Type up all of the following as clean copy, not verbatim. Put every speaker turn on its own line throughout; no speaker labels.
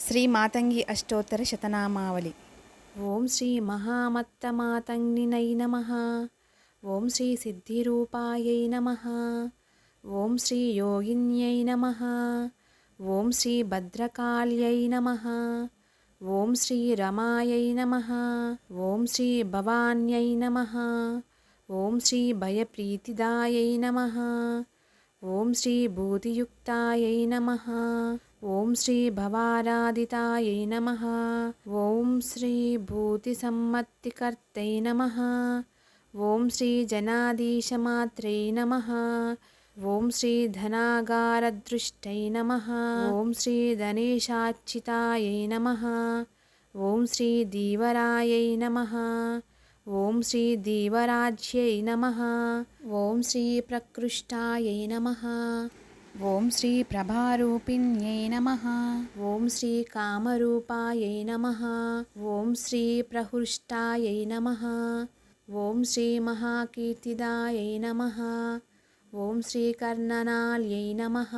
శ్రీ మాతంగి అష్టోత్తర శతనామావళి. ఓం శ్రీ మహామత్తమాతంగినై నమః. ఓం శ్రీ సిద్ధిరూపాయై నమః. ఓం శ్రీ యోగిన్యై నమః. ఓం శ్రీ భద్రకాళ్యై నమః. ఓం శ్రీ రమాయై నమః. ఓం శ్రీ భవాన్యై నమః. ఓం శ్రీ భయప్రీతిదాయై నమః. ఓం శ్రీ భూతియుక్తాయై నమః. ఓం శ్రీ భవారాధితాయై నమః. ఓం శ్రీ భూతిసమ్మత్తికర్తై నమః. ఓం శ్రీ జనాధీశమాత్రై నమః. ఓం శ్రీ ధనాగారదృష్టై నమః. ఓం శ్రీ ధనేశాచ్యుతాయై నమః. ఓం శ్రీ దీవరాయై నమః. ఓం శ్రీ దీవరాజ్యై నమః. ఓం శ్రీ ప్రకృష్టాయై నమః. ఓం శ్రీ ప్రభారూపిణ్యై నమః. ఓం శ్రీ కామరూపాయై నమః. ఓం శ్రీ ప్రహృష్టాయై నమః. ఓం శ్రీ మహాకీర్తిదాయై నమః. ఓం శ్రీ కర్ణనాళ్యై నమః.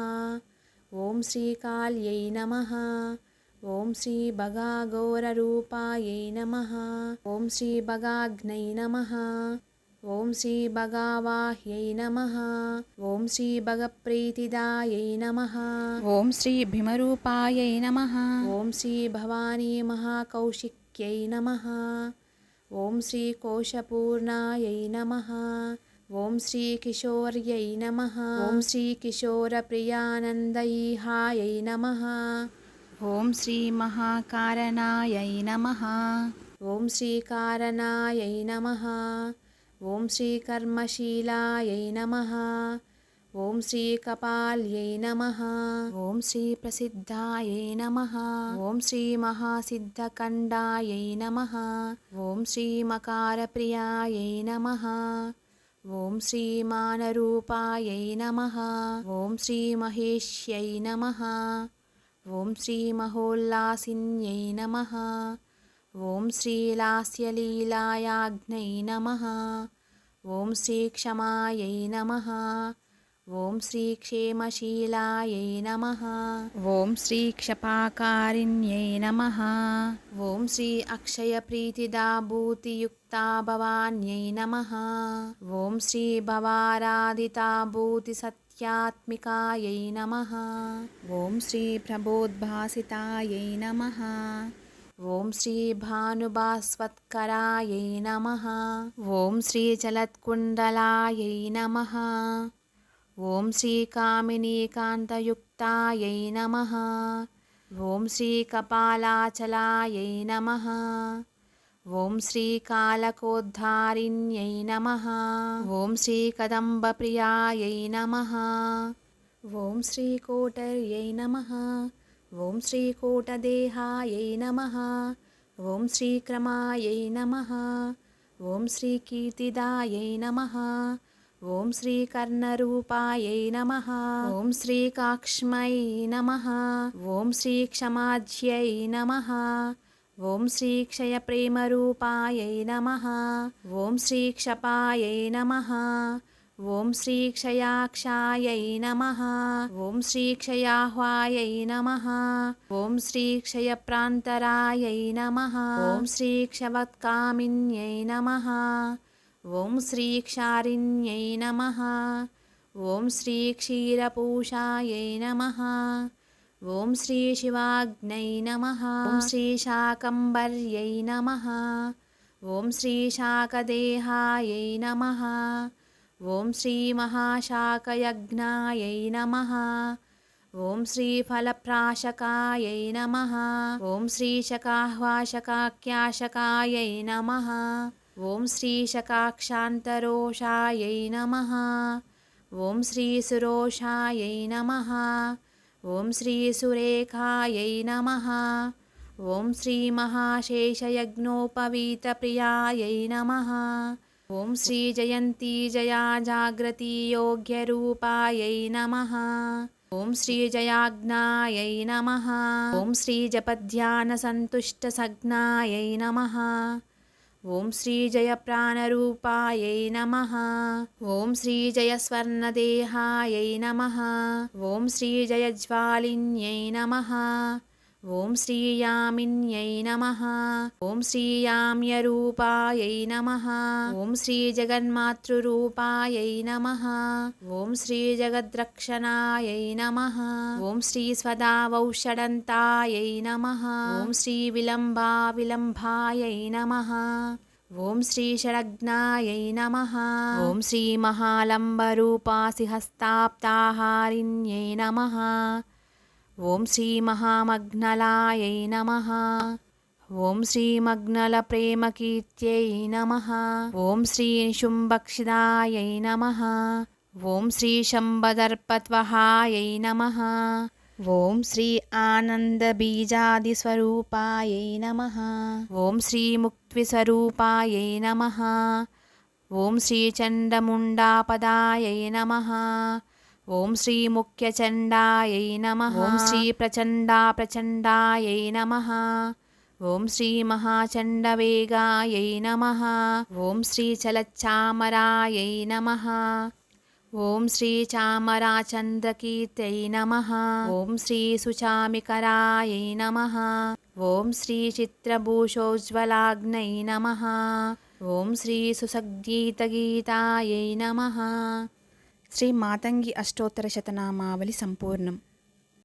ఓం శ్రీ కాళ్యై నమః. ఓం శ్రీ భగాఘోరరూపాయై నమః. ఓం శ్రీ భగాగ్నై నమః. ఓం శ్రీ భగావాహ్యై నమః. ఓం శ్రీ భగప్రీతిదాయై నమః. ఓం శ్రీ భీమరూపాయై నమః. ఓం శ్రీ భవానీ మహాకౌశిక్యై నమః. ఓం శ్రీ కోశపూర్ణాయై నమః. ఓం శ్రీ కిశోర్యై నమః. ఓం శ్రీ కిశోరప్రియానందయిహాయై నమః. ఓం శ్రీ మహాకారణాయై నమః. ఓం శ్రీ కారణాయై నమః. ఓం శ్రీ కర్మశీలాయై నమః. ఓం శ్రీ కపాల్యై నమః. ఓం శ్రీ ప్రసిద్ధాయై నమః. ఓం శ్రీ మహాసిద్ధఖండాయై నమః. ఓం శ్రీ మకారప్రియాయై నమః. ఓం శ్రీ మానరూపాయై నమః. ఓం శ్రీ మహేష్యై నమః. ఓం శ్రీ మహోల్లాసిన్యై నమః. ఓం శ్రీ లాస్యలీలాయాగ్నై నమః. ఓం శ్రీ క్షమాయై నమః. ఓం శ్రీ క్షేమశీలాయై నమః. ఓం శ్రీ క్షపాకారిణ్యై నమః. ఓం శ్రీ అక్షయప్రీతిదా భూతియుక్తా భవాన్యై నమః. ఓం శ్రీ భవారాధితా భూతిసత్యాత్మికాయై నమః. ఓం శ్రీ ప్రభోద్భాసితాయై నమః. ఓం శ్రీ భానుభాస్వత్కరాయై నమః. ఓం శ్రీ చలత్కుండలాయై నమః. ఓం శ్రీ కామినీకాంతయుక్తాయై నమః. ఓం శ్రీ కపాలాచలాయై నమః. ఓం శ్రీ కాలకోద్ధారిణ్యై నమః. ఓం శ్రీ కదంబప్రియాయై నమః. ఓం శ్రీ కోటర్యై నమః. ఓం శ్రీ కోటదేహాయై నమః. ఓం శ్రీ క్రమాయై నమః. ఓం శ్రీ కీర్తిదాయై నమః. ఓం శ్రీ కర్ణరూపాయై నమః. ఓం శ్రీ కాక్ష్మై నమః. ఓం శ్రీ క్షమాజ్యై నమః. ఓం శ్రీ క్షయప్రేమరూపాయై నమః. ఓం శ్రీ క్షపాయై నమః. ఓం శ్రీ క్షయాక్షాయై నమః. ఓం శ్రీ క్షయాహ్వాయై నమః. ఓం శ్రీ క్షయప్రాంతరాయై నమః. ఓం శ్రీ క్షవత్కామిన్యై నమః. ఓం శ్రీ క్షారిణ్యై నమః. ఓం శ్రీ క్షీరపూషాయై నమః. ఓం శ్రీ శివాగ్నై నమః. ఓం శ్రీ శాకంబర్యై నమః. ఓం శ్రీ శాకదేహాయై నమః. ఓం శ్రీ మహాశాకయజ్ఞాయై నమః. ఓం శ్రీ ఫలప్రాశకాయై నమః. ఓం శ్రీ శకాహ్వాశకాఖ్యాశకాయై నమః. ఓం శ్రీ శకాక్షాంతరోషాయై నమః. ఓం శ్రీ సురోషాయై నమః. ఓం శ్రీ సురేఖాయై నమః. ఓం శ్రీ మహాశేషయజ్ఞోపవీతప్రియాయై నమః. ఓం శ్రీ జయంతి జయా జాగ్రతి యోగ్యరూపాయై నమః. ఓం శ్రీ జయాజ్ఞాయై నమః. ఓం శ్రీ జపధ్యాన సంతుష్ట సజ్ఞాయై నమః. ఓం శ్రీ జయప్రాణరూపాయై నమః. ఓం శ్రీ జయస్వర్ణదేహాయై నమః. ఓం శ్రీ జయజ్వాలిన్యై నమః. ఓం శ్రీయామిన్యై నమః. ఓం శ్రీయామ్యరూపాయై నమః. ఓం శ్రీ జగన్మాతృరూపాయై నమః. ఓం శ్రీ జగద్రక్షణాయై నమః. ఓం శ్రీ స్వదావౌషడంతాయై నమః. ఓం శ్రీ విలంబాయై నమః. ఓం శ్రీ షడగ్నాయై నమః. ఓం శ్రీ మహాలంబరూపాసిహస్తాప్తాహారిణ్యై నమః. ఓం శ్రీ మహామగ్నలాయై నమః. ఓం శ్రీ మగ్నల ప్రేమకీర్త్యై నమః. ఓం శ్రీ నిశుంభక్షిదాయై నమః. ఓం శ్రీ శంభదర్పత్వహాయై నమః. ఓం శ్రీ ఆనందబీజాదిస్వరూపాయై నమః. ఓం శ్రీ ముక్తిస్వరూపాయై నమః. ఓం శ్రీ చండముండాపదాయై నమః. ఓం శ్రీ ముఖ్యచండాయై నమః. ఓం శ్రీ ప్రచండాయై నమః. ఓం శ్రీ మహాచండవేగాయై నమః. ఓం శ్రీ చలచ్చామరాయై నమః. ఓం శ్రీ చామరాచంద్రకీర్త్యై నమః. ఓం శ్రీ సుచామికరాయై నమః. ఓం శ్రీ చిత్రభూషోజ్వలాగ్నై నమః. ఓం శ్రీ సుసగ్గీతగీతాయై నమః. శ్రీ మాతంగి అష్టోత్తర శతనామావళి సంపూర్ణం.